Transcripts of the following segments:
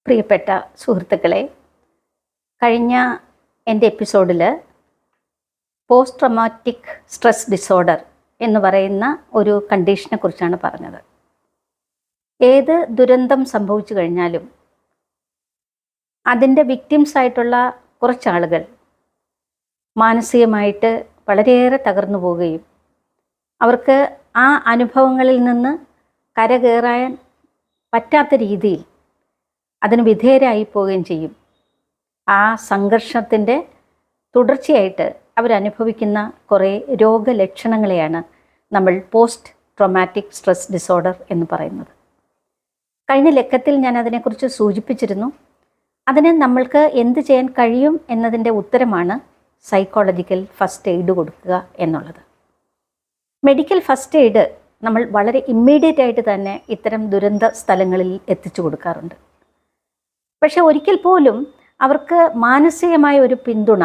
പ്രിയപ്പെട്ട സുഹൃത്തുക്കളെ, കഴിഞ്ഞ എൻ്റെ എപ്പിസോഡിൽ പോസ്റ്റ് ട്രോമാറ്റിക് സ്ട്രെസ് ഡിസോർഡർ എന്ന് പറയുന്ന ഒരു കണ്ടീഷനെ കുറിച്ചാണ് പറഞ്ഞത്. ഏത് ദുരന്തം സംഭവിച്ചു കഴിഞ്ഞാലും അതിൻ്റെ വിക്ടിംസ് ആയിട്ടുള്ള കുറച്ചാളുകൾ മാനസികമായിട്ട് വളരെയേറെ തകർന്നു പോവുകയും അവർക്ക് ആ അനുഭവങ്ങളിൽ നിന്ന് കരകയറാൻ പറ്റാത്ത രീതിയിൽ അതിന് വിധേയരായി പോവുകയും ചെയ്യും. ആ സംഘർഷത്തിൻ്റെ തുടർച്ചയായിട്ട് അവരനുഭവിക്കുന്ന കുറേ രോഗലക്ഷണങ്ങളെയാണ് നമ്മൾ പോസ്റ്റ് ട്രോമാറ്റിക് സ്ട്രെസ് ഡിസോർഡർ എന്ന് പറയുന്നത്. കഴിഞ്ഞ ലക്കത്തിൽ ഞാൻ അതിനെക്കുറിച്ച് സൂചിപ്പിച്ചിരുന്നു. അതിന് നമ്മൾക്ക് എന്ത് ചെയ്യാൻ കഴിയും എന്നതിൻ്റെ ഉത്തരമാണ് സൈക്കോളജിക്കൽ ഫസ്റ്റ് എയ്ഡ് കൊടുക്കുക എന്നുള്ളത്. മെഡിക്കൽ ഫസ്റ്റ് എയ്ഡ് നമ്മൾ വളരെ ഇമ്മീഡിയറ്റ് ആയിട്ട് തന്നെ ഇത്തരം ദുരന്ത സ്ഥലങ്ങളിൽ എത്തിച്ചു കൊടുക്കാറുണ്ട്. പക്ഷെ ഒരിക്കൽ പോലും അവർക്ക് മാനസികമായ ഒരു പിന്തുണ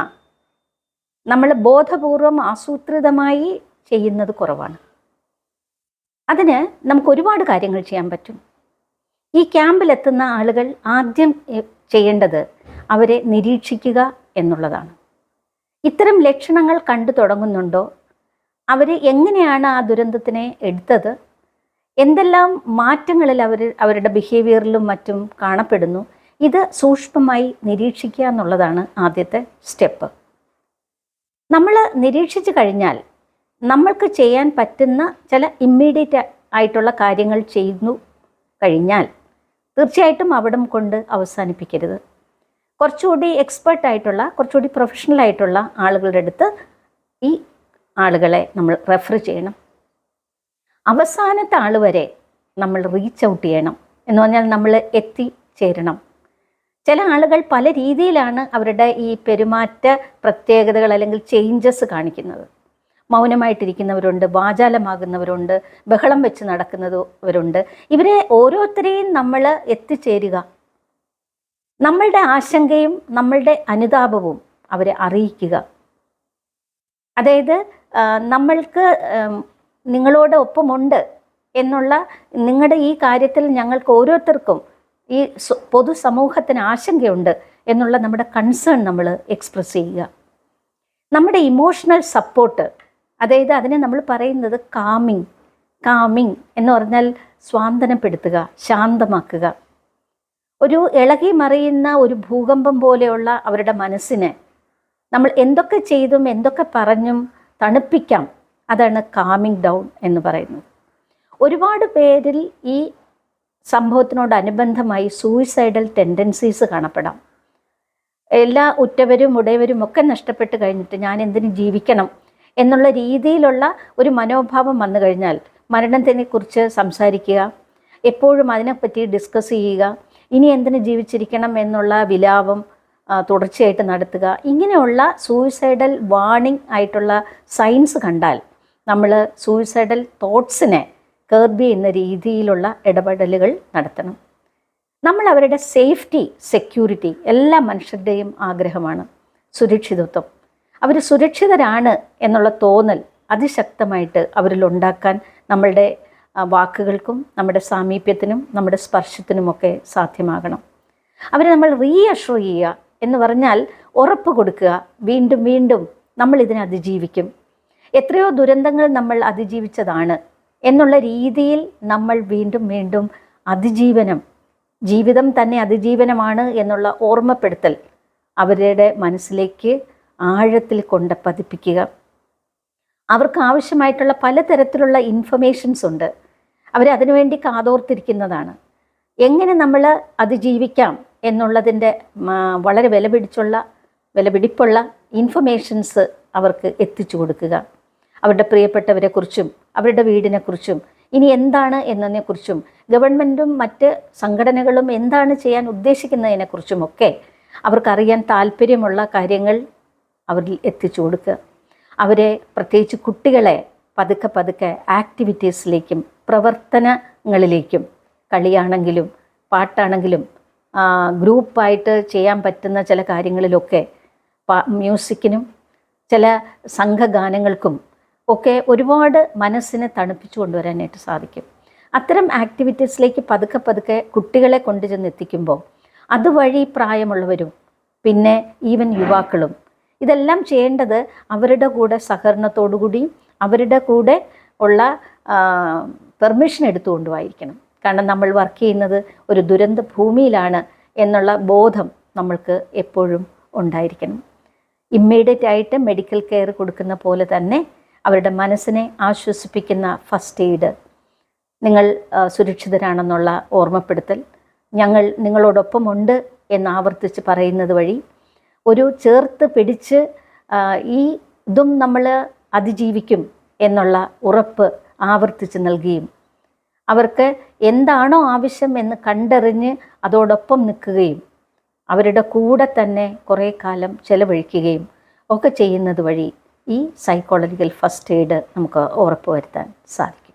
നമ്മൾ ബോധപൂർവം ആസൂത്രിതമായി ചെയ്യുന്നത് കുറവാണ്. അതിന് നമുക്ക് ഒരുപാട് കാര്യങ്ങൾ ചെയ്യാൻ പറ്റും. ഈ ക്യാമ്പിലെത്തുന്ന ആളുകൾ ആദ്യം ചെയ്യേണ്ടത് അവരെ നിരീക്ഷിക്കുക എന്നുള്ളതാണ്. ഇത്തരം ലക്ഷണങ്ങൾ കണ്ടു തുടങ്ങുന്നുണ്ടോ, അവർ എങ്ങനെയാണ് ആ ദുരന്തത്തിനെ എടുത്തത്, എന്തെല്ലാം മാറ്റങ്ങളിൽ അവരുടെ ബിഹേവിയറിലും മറ്റും കാണപ്പെടുന്നു, ഇത് സൂക്ഷ്മമായി നിരീക്ഷിക്കുക എന്നുള്ളതാണ് ആദ്യത്തെ സ്റ്റെപ്പ്. നമ്മൾ നിരീക്ഷിച്ചു കഴിഞ്ഞാൽ നമ്മൾക്ക് ചെയ്യാൻ പറ്റുന്ന ചില ഇമ്മീഡിയറ്റ് ആയിട്ടുള്ള കാര്യങ്ങൾ ചെയ്യുന്നു കഴിഞ്ഞാൽ തീർച്ചയായിട്ടും അവിടം കൊണ്ട് അവസാനിപ്പിക്കരുത്. കുറച്ചുകൂടി എക്സ്പേർട്ടായിട്ടുള്ള, കുറച്ചുകൂടി പ്രൊഫഷണൽ ആയിട്ടുള്ള ആളുകളുടെ അടുത്ത് ഈ ആളുകളെ നമ്മൾ റെഫർ ചെയ്യണം. അവസാനത്തെ ആൾ വരെ നമ്മൾ റീച്ച് ഔട്ട് ചെയ്യണം. എന്ന് പറഞ്ഞാൽ നമ്മൾ എത്തിച്ചേരണം. ചില ആളുകൾ പല രീതിയിലാണ് അവരുടെ ഈ പെരുമാറ്റ പ്രത്യേകതകൾ അല്ലെങ്കിൽ ചേഞ്ചസ് കാണിക്കുന്നത്. മൗനമായിട്ടിരിക്കുന്നവരുണ്ട്, വാചാലമാകുന്നവരുണ്ട്, ബഹളം വെച്ച് നടക്കുന്നവരുണ്ട്. ഇവരെ ഓരോരുത്തരെയും നമ്മൾ എത്തിച്ചേരുക, നമ്മളുടെ ആശങ്കയും നമ്മളുടെ അനുതാപവും അവരെ അറിയിക്കുക. അതായത് നമ്മൾക്ക് നിങ്ങളോട് ഒപ്പമുണ്ട് എന്നുള്ള, നിങ്ങളുടെ ഈ കാര്യത്തിൽ ഞങ്ങൾക്ക് ഓരോരുത്തർക്കും ഈ പൊതുസമൂഹത്തിന് ആശങ്കയുണ്ട് എന്നുള്ള നമ്മുടെ കൺസേൺ നമ്മൾ എക്സ്പ്രസ് ചെയ്യുക. നമ്മുടെ ഇമോഷണൽ സപ്പോർട്ട്, അതായത് അതിനെ നമ്മൾ പറയുന്നത് കാമിങ് എന്ന് പറഞ്ഞാൽ സ്വാന്തനപ്പെടുത്തുക, ശാന്തമാക്കുക. ഒരു ഇളകി മറിയുന്ന ഒരു ഭൂകമ്പം പോലെയുള്ള അവരുടെ മനസ്സിനെ നമ്മൾ എന്തൊക്കെ ചെയ്തും എന്തൊക്കെ പറഞ്ഞും തണുപ്പിക്കാം. അതാണ് കാമിങ് ഡൗൺ എന്ന് പറയുന്നത്. ഒരുപാട് പേരിൽ ഈ സംഭവത്തിനോടനുബന്ധമായി സൂയിസൈഡൽ ടെൻഡൻസീസ് കാണപ്പെടാം. എല്ലാ ഉറ്റവരും ഉടയവരും ഒക്കെ നഷ്ടപ്പെട്ട് കഴിഞ്ഞിട്ട് ഞാൻ എന്തിനു ജീവിക്കണം എന്നുള്ള രീതിയിലുള്ള ഒരു മനോഭാവം വന്നു കഴിഞ്ഞാൽ മരണത്തിനെക്കുറിച്ച് സംസാരിക്കുക, എപ്പോഴും അതിനെപ്പറ്റി ഡിസ്കസ് ചെയ്യുക, ഇനി എന്തിനു ജീവിച്ചിരിക്കണം എന്നുള്ള വിലാപം തുടർച്ചയായിട്ട് നടത്തുക. ഇങ്ങനെയുള്ള സൂയിസൈഡൽ വാർണിംഗ് ആയിട്ടുള്ള സൈൻസ് കണ്ടാൽ നമ്മൾ സൂയിസൈഡൽ തോട്ട്സിനെ കർബ് ചെയ്യുന്ന രീതിയിലുള്ള ഇടപെടലുകൾ നടത്തണം. നമ്മൾ അവരുടെ സേഫ്റ്റി, സെക്യൂരിറ്റി എല്ലാ മനുഷ്യരുടെയും ആഗ്രഹമാണ്. സുരക്ഷിതത്വം, അവർ സുരക്ഷിതരാണ് എന്നുള്ള തോന്നൽ അതിശക്തമായിട്ട് അവരിൽ ഉണ്ടാക്കാൻ നമ്മളുടെ വാക്കുകൾക്കും നമ്മുടെ സാമീപ്യത്തിനും നമ്മുടെ സ്പർശത്തിനുമൊക്കെ സാധ്യമാകണം. അവരെ നമ്മൾ റീഅഷ്വർ ചെയ്യുക എന്ന് പറഞ്ഞാൽ ഉറപ്പ് കൊടുക്കുക, വീണ്ടും വീണ്ടും നമ്മൾ ഇതിനെ അതിജീവിക്കും, എത്രയോ ദുരന്തങ്ങൾ നമ്മൾ അതിജീവിച്ചതാണ് എന്നുള്ള രീതിയിൽ നമ്മൾ വീണ്ടും വീണ്ടും ജീവിതം തന്നെ അതിജീവനമാണ് എന്നുള്ള ഓർമ്മപ്പെടുത്തൽ അവരുടെ മനസ്സിലേക്ക് ആഴത്തിൽ കൊണ്ട് പതിപ്പിക്കുക. അവർക്ക് ആവശ്യമായിട്ടുള്ള പലതരത്തിലുള്ള ഇൻഫർമേഷൻസ് ഉണ്ട്, അവരതിനുവേണ്ടി കാതോർത്തിരിക്കുന്നതാണ്. എങ്ങനെ നമ്മൾ അതിജീവിക്കാം എന്നുള്ളതിൻ്റെ വളരെ വിലപിടിപ്പുള്ള ഇൻഫർമേഷൻസ് അവർക്ക് എത്തിച്ചു കൊടുക്കുക. അവരുടെ പ്രിയപ്പെട്ടവരെക്കുറിച്ചും അവരുടെ വീടിനെക്കുറിച്ചും ഇനി എന്താണ് എന്നതിനെക്കുറിച്ചും ഗവൺമെൻറ്റും മറ്റ് സംഘടനകളും എന്താണ് ചെയ്യാൻ ഉദ്ദേശിക്കുന്നതിനെക്കുറിച്ചുമൊക്കെ അവർക്കറിയാൻ താല്പര്യമുള്ള കാര്യങ്ങൾ അവരിൽ എത്തിച്ചു കൊടുക്കുക. അവരെ, പ്രത്യേകിച്ച് കുട്ടികളെ, പതുക്കെ ആക്ടിവിറ്റീസിലേക്കും പ്രവർത്തനങ്ങളിലേക്കും, കളിയാണെങ്കിലും പാട്ടാണെങ്കിലും ഗ്രൂപ്പായിട്ട് ചെയ്യാൻ പറ്റുന്ന ചില കാര്യങ്ങളിലൊക്കെ മ്യൂസിക്കിനും ചില സംഘഗാനങ്ങൾക്കും ഒക്കെ ഒരുപാട് മനസ്സിനെ തണുപ്പിച്ചു കൊണ്ടുവരാനായിട്ട് സാധിക്കും. അത്തരം ആക്ടിവിറ്റീസിലേക്ക് പതുക്കെ കുട്ടികളെ കൊണ്ടുചെന്ന് എത്തിക്കുമ്പോൾ അതുവഴി പ്രായമുള്ളവരും പിന്നെ ഈവൻ യുവാക്കളും ഇതെല്ലാം ചെയ്യേണ്ടത് അവരുടെ കൂടെ സഹകരണത്തോടുകൂടിയും അവരുടെ കൂടെ ഉള്ള പെർമിഷൻ എടുത്തുകൊണ്ടുമായിരിക്കണം. കാരണം നമ്മൾ വർക്ക് ചെയ്യുന്നത് ഒരു ദുരന്ത ഭൂമിയിലാണ് എന്നുള്ള ബോധം നമ്മൾക്ക് എപ്പോഴും ഉണ്ടായിരിക്കണം. ഇമ്മീഡിയറ്റ് ആയിട്ട് മെഡിക്കൽ കെയർ കൊടുക്കുന്ന പോലെ തന്നെ അവരുടെ മനസ്സിനെ ആശ്വസിപ്പിക്കുന്ന ഫസ്റ്റ് എയ്ഡ്, നിങ്ങൾ സുരക്ഷിതരാണെന്നുള്ള ഓർമ്മപ്പെടുത്തൽ, ഞങ്ങൾ നിങ്ങളോടൊപ്പമുണ്ട് എന്ന് ആവർത്തിച്ച് പറയുന്നത് വഴി ഒരു ചേർത്ത് പിടിച്ച് ഇതും നമ്മൾ അതിജീവിക്കും എന്നുള്ള ഉറപ്പ് ആവർത്തിച്ച് നൽകുകയും അവർക്ക് എന്താണോ ആവശ്യം എന്ന് കണ്ടറിഞ്ഞ് അതോടൊപ്പം നിൽക്കുകയും അവരുടെ കൂടെ തന്നെ കുറേ കാലം ചെലവഴിക്കുകയും ഒക്കെ ചെയ്യുന്നത് വഴി ഈ സൈക്കോളജിക്കൽ ഫസ്റ്റ് എയ്ഡ് നമുക്ക് ഉറപ്പുവരുത്താൻ സാധിക്കും.